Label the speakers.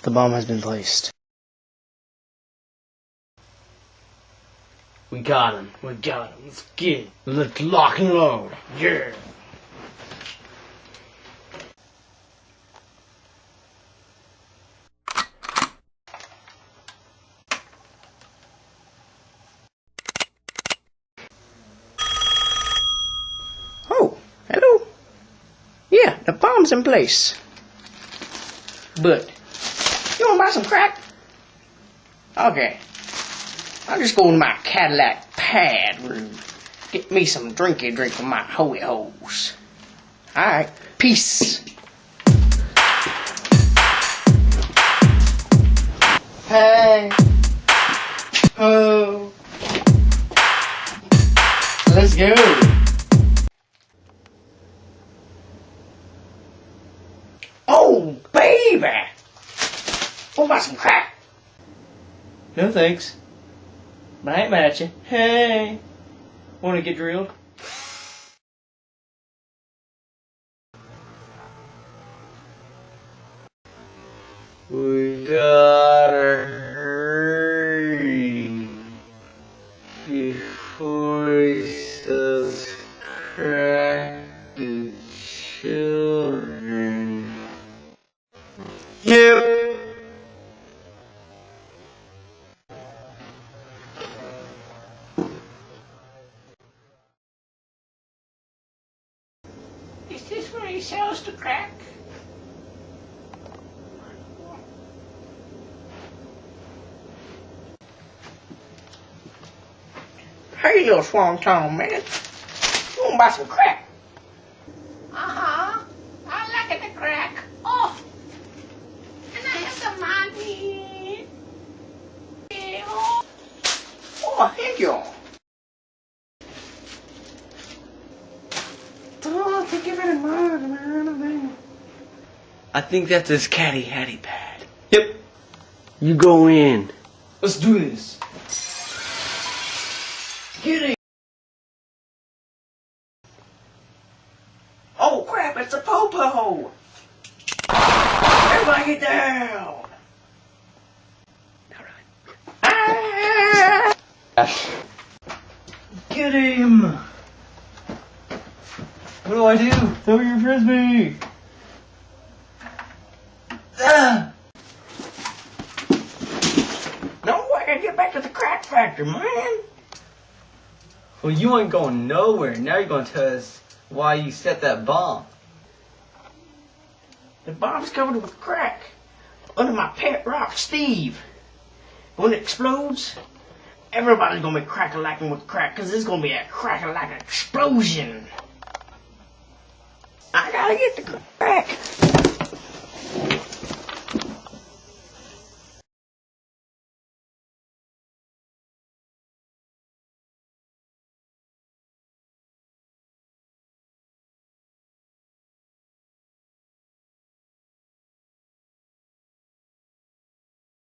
Speaker 1: The bomb has been placed. We got him. We got him. Let's get it. Let's lock and load. Yeah. Oh, hello. Yeah, the bomb's in place. But, you wanna buy some crack? Okay. I'll just go to my Cadillac pad room. Get me some drinky drink from my hoey hoes. Alright, peace. Hey. Oh. Let's go. Oh, baby! What about some crack? No thanks. But I ain't mad at you. Hey! Wanna get drilled? We gotta hurry before he starts cracking the children. Yep. Is this where he sells the crack? Hey, you Swan Tongue, man. You wanna buy some crack?
Speaker 2: Uh-huh. I like the crack. Oh. And I have some money.
Speaker 1: Oh, thank you. Oh, thank you very much, man. I think that's his caddy hattie pad. Yep. You go in. Let's do this. Get it. Oh crap, it's a popo. Everybody get down. Ah! Get him. What do I do? Throw your frisbee. Ah. No way to get back to the crack factory, man. Well, you ain't going nowhere. Now you're going to tell us why you set that bomb. The bomb's covered with crack under my pet rock, Steve. When it explodes, everybody's going to be crack-a-lacking with crack, because it's going to be a crack-a-lack explosion. I gotta get the crack.